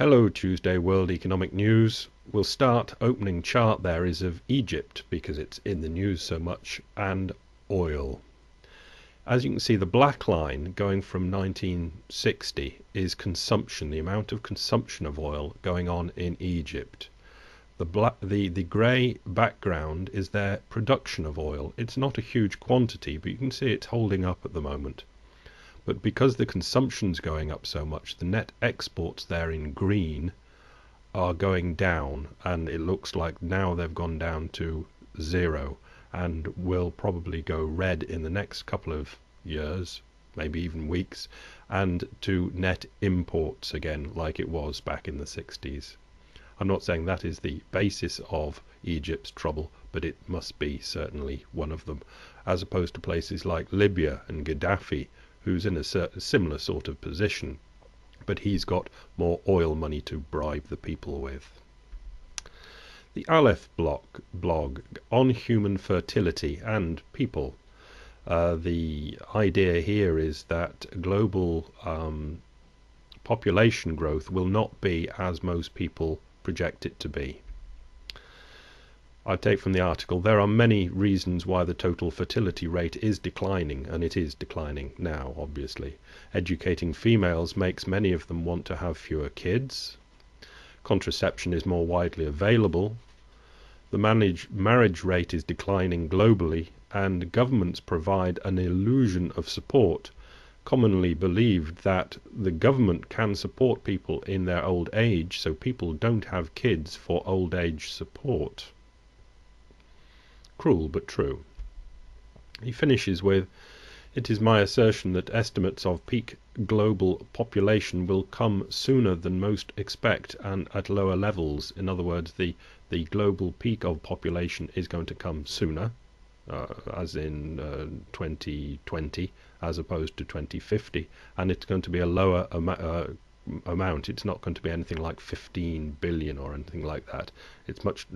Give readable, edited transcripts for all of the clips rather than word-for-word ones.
Hello, Tuesday World Economic News. We'll start. Opening chart there is of Egypt because it's in the news so much, and oil. As you can see, the black line going from 1960 is consumption, the amount of consumption of oil going on in Egypt. The grey background is their production of oil. It's not a huge quantity, but you can see it's holding up at the moment. But because the consumption's going up so much, the net exports there in green are going down, and it looks like now they've gone down to zero and will probably go red in the next couple of years, maybe even weeks, and to net imports again like it was back in the 60s. I'm not saying that is the basis of Egypt's trouble, but it must be certainly one of them, as opposed to places like Libya and Gaddafi, who's in a similar sort of position, but he's got more oil money to bribe the people with. The Aleph blog on human fertility and people. The idea here is that global population growth will not be as most people project it to be. I take from the article, there are many reasons why the total fertility rate is declining, and it is declining now, obviously. Educating females makes many of them want to have fewer kids. Contraception is more widely available. The marriage rate is declining globally, and governments provide an illusion of support, commonly believed that the government can support people in their old age, so people don't have kids for old age support. Cruel but true. He finishes with, "It is my assertion that estimates of peak global population will come sooner than most expect and at lower levels." In other words, the global peak of population is going to come sooner, as in 2020, as opposed to 2050, and it's going to be a lower amount. It's not going to be anything like 15 billion or anything like that. It's much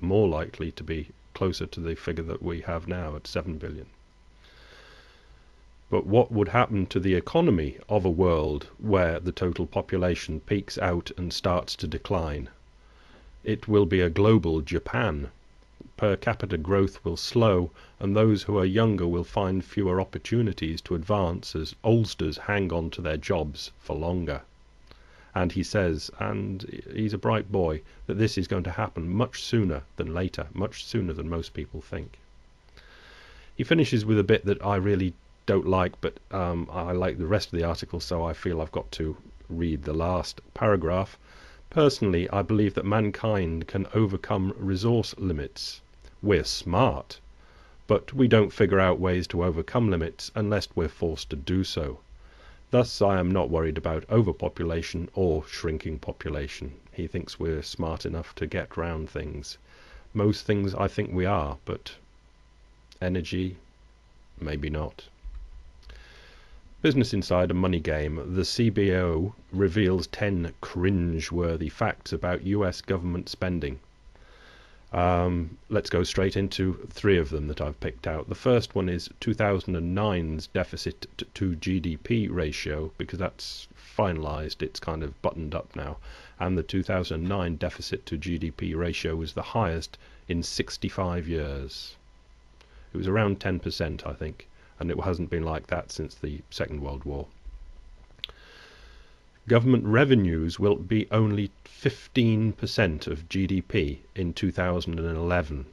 more likely to be closer to the figure that we have now at 7 billion. But what would happen to the economy of a world where the total population peaks out and starts to decline? It will be a global Japan. Per capita growth will slow, and those who are younger will find fewer opportunities to advance as oldsters hang on to their jobs for longer. And he says, and he's a bright boy, that this is going to happen much sooner than later, much sooner than most people think. He finishes with a bit that I really don't like, but I like the rest of the article, so I feel I've got to read the last paragraph. "Personally, I believe that mankind can overcome resource limits. We're smart, but we don't figure out ways to overcome limits unless we're forced to do so. Thus, I am not worried about overpopulation or shrinking population." He thinks we're smart enough to get round things. Most things I think we are, but energy, maybe not. Business Insider Money Game. The CBO reveals 10 cringe-worthy facts about US government spending. Let's go straight into 3 of them that I've picked out. The first one is 2009's deficit to GDP ratio, because that's finalized, it's kind of buttoned up now, and the 2009 deficit to GDP ratio was the highest in 65 years. It was around 10%, I think, and it hasn't been like that since the Second World War. Government revenues will be only 15% of GDP in 2011,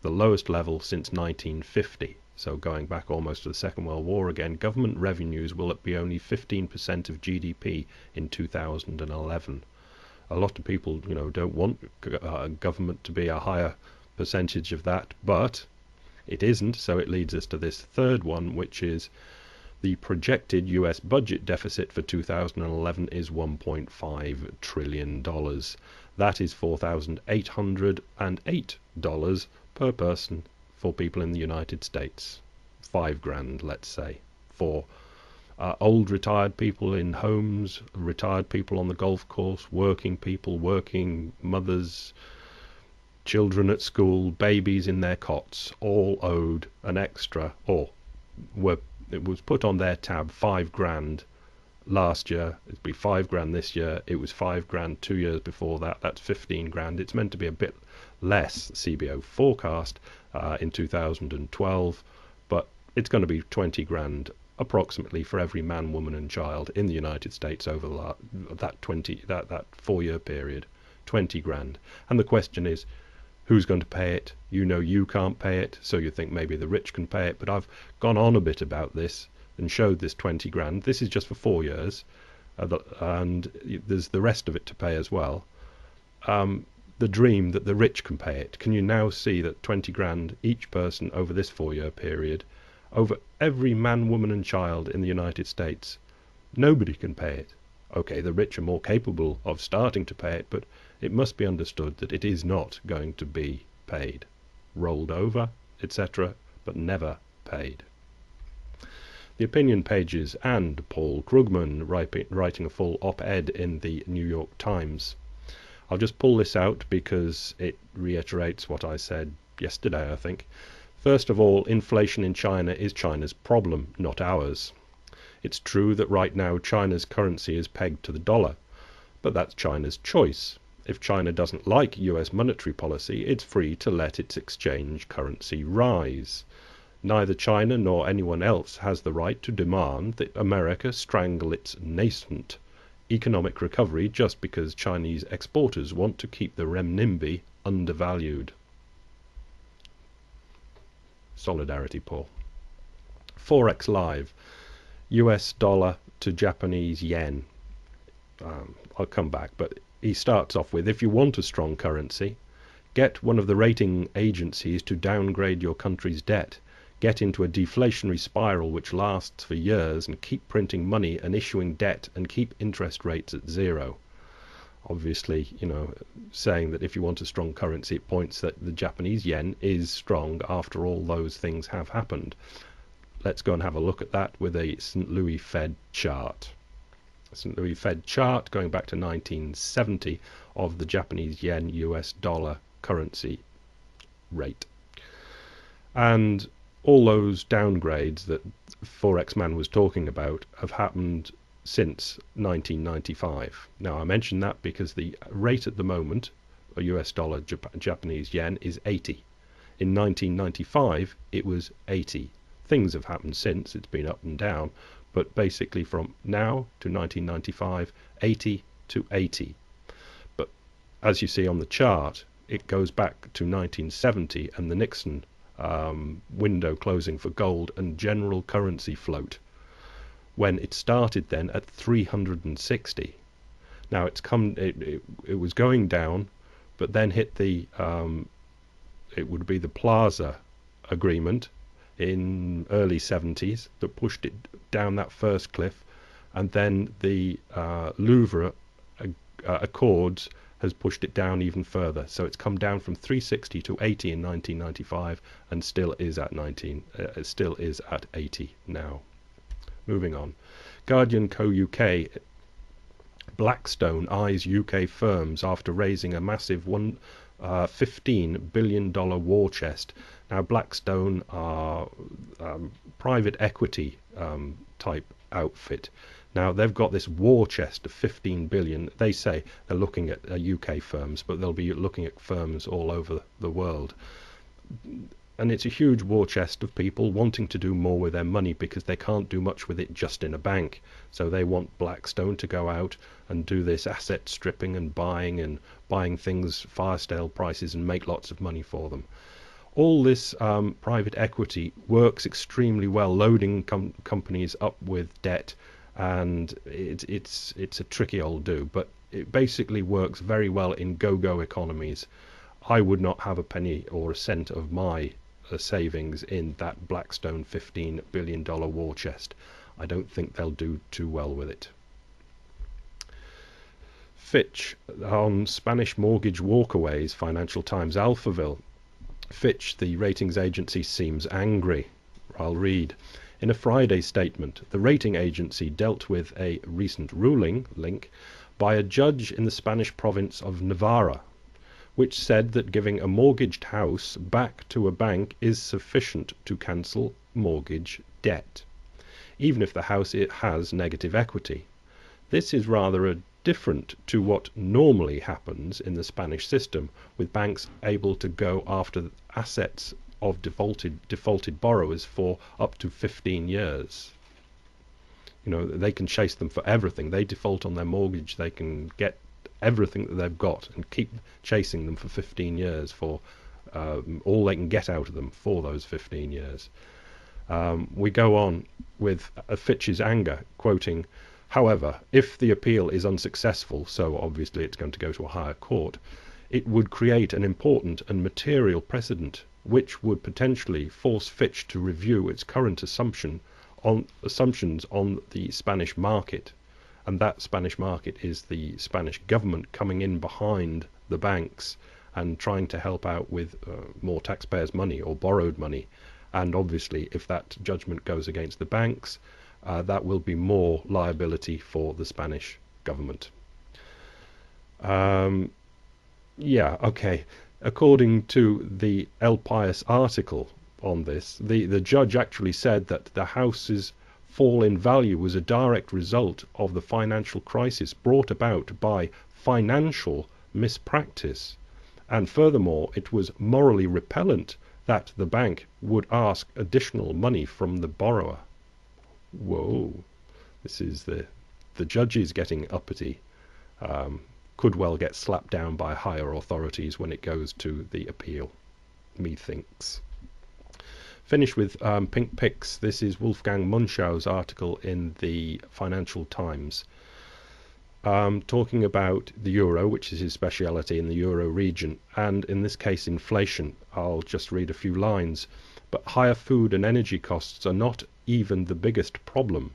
the lowest level since 1950. So going back almost to the Second World War again, government revenues will be only 15% of GDP in 2011. A lot of people, don't want government to be a higher percentage of that, but it isn't, so it leads us to this third one, which is the projected US budget deficit for 2011 is $1.5 trillion. That is $4,808 per person for people in the United States. $5,000, let's say, for old retired people in homes, retired people on the golf course, working people, working mothers, children at school, babies in their cots, all owed an extra, or it was put on their tab, $5,000 last year. It'd be 5 grand this year. It was 5 grand 2 years before that. That's 15 grand. It's meant to be a bit less, CBO forecast, in 2012, but it's going to be 20 grand approximately for every man, woman and child in the United States over that 4-year period. 20 grand. And the question is, who's going to pay it? You know you can't pay it, so you think maybe the rich can pay it, but I've gone on a bit about this and showed this 20 grand. This is just for 4 years, and there's the rest of it to pay as well. The dream that the rich can pay it. Can you now see that 20 grand each person over this 4-year period, over every man, woman and child in the United States? Nobody can pay it. Okay, the rich are more capable of starting to pay it, but it must be understood that it is not going to be paid. Rolled over, etc., but never paid. The opinion pages and Paul Krugman writing a full op-ed in the New York Times. I'll just pull this out because it reiterates what I said yesterday, I think. First of all, inflation in China is China's problem, not ours. It's true that right now China's currency is pegged to the dollar, but that's China's choice. If China doesn't like US monetary policy, it's free to let its exchange currency rise. Neither China nor anyone else has the right to demand that America strangle its nascent economic recovery just because Chinese exporters want to keep the renminbi undervalued. Solidarity, Paul. Forex Live. US dollar to Japanese yen. I'll come back, but he starts off with, if you want a strong currency, get one of the rating agencies to downgrade your country's debt. Get into a deflationary spiral which lasts for years and keep printing money and issuing debt and keep interest rates at zero. Obviously, saying that if you want a strong currency, it points that the Japanese yen is strong after all those things have happened. Let's go and have a look at that with a St. Louis Fed chart. St. Louis Fed chart going back to 1970 of the Japanese yen US dollar currency rate. And all those downgrades that Forex Man was talking about have happened since 1995. Now I mention that because the rate at the moment, a US dollar Japanese yen, is 80. In 1995 it was 80. Things have happened since, it's been up and down, but basically from now to 1995, 80 to 80. But as you see on the chart, it goes back to 1970 and the Nixon window closing for gold and general currency float, when it started then at 360. Now it was going down, but then hit the it would be the Plaza Agreement in early 70s that pushed it down that first cliff, and then the Louvre Accords has pushed it down even further. So it's come down from 360 to 80 in 1995 and still is at 80 now. Moving on. Guardian Co UK. Blackstone eyes UK firms after raising a massive $15 billion war chest. Now Blackstone are private equity type outfit. Now they've got this war chest of 15 billion. They say they're looking at UK firms, but they'll be looking at firms all over the world. And it's a huge war chest of people wanting to do more with their money because they can't do much with it just in a bank. So they want Blackstone to go out and do this asset stripping and buying things fire sale prices and make lots of money for them. All this private equity works extremely well, loading companies up with debt, and it's a tricky old do, but it basically works very well in go-go economies. I would not have a penny or a cent of my savings in that Blackstone $15 billion war chest. I don't think they'll do too well with it. Fitch on Spanish mortgage walkaways. Financial Times Alphaville. Fitch, the ratings agency, seems angry. I'll read. In a Friday statement, the rating agency dealt with a recent ruling, link, by a judge in the Spanish province of Navarra, which said that giving a mortgaged house back to a bank is sufficient to cancel mortgage debt, even if the house has negative equity. This is rather different to what normally happens in the Spanish system, with banks able to go after assets of defaulted borrowers for up to 15 years. You know, they can chase them for everything. They default on their mortgage, they can get everything that they've got and keep chasing them for 15 years for all they can get out of them for those 15 years. We go on with Fitch's anger, quoting, "However, if the appeal is unsuccessful, so obviously it's going to go to a higher court, it would create an important and material precedent, which would potentially force Fitch to review its current assumptions on the Spanish market." And that Spanish market is the Spanish government coming in behind the banks and trying to help out with more taxpayers' money or borrowed money. And obviously, if that judgment goes against the banks, that will be more liability for the Spanish government. Yeah, okay. According to the El País article on this, the judge actually said that the house's fall in value was a direct result of the financial crisis brought about by financial mispractice. And furthermore, it was morally repellent that the bank would ask additional money from the borrower. Whoa, this is the judges getting uppity. Could well get slapped down by higher authorities when it goes to the appeal, methinks. Finish with Pink Picks. This is Wolfgang Munchau's article in the Financial Times, talking about the euro, which is his speciality in the euro region, and in this case inflation. I'll just read a few lines. "But higher food and energy costs are not even the biggest problem.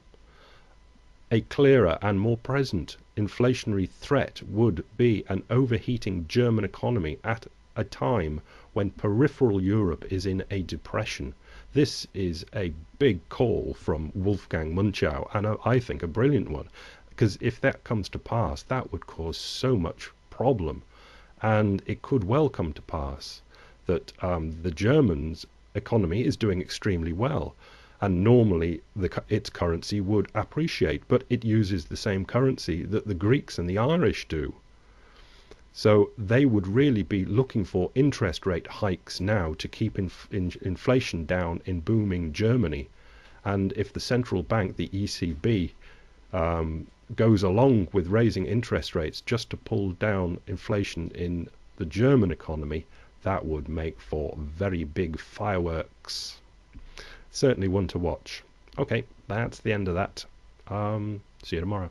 A clearer and more present inflationary threat would be an overheating German economy at a time when peripheral Europe is in a depression." This is a big call from Wolfgang Munchau, and I think a brilliant one, because if that comes to pass, that would cause so much problem. And it could well come to pass that the Germans' economy is doing extremely well, and normally its currency would appreciate, but it uses the same currency that the Greeks and the Irish do. So they would really be looking for interest rate hikes now to keep inflation down in booming Germany. And if the central bank, the ECB, goes along with raising interest rates just to pull down inflation in the German economy, that would make for very big fireworks. Certainly one to watch. Okay, that's the end of that. See you tomorrow.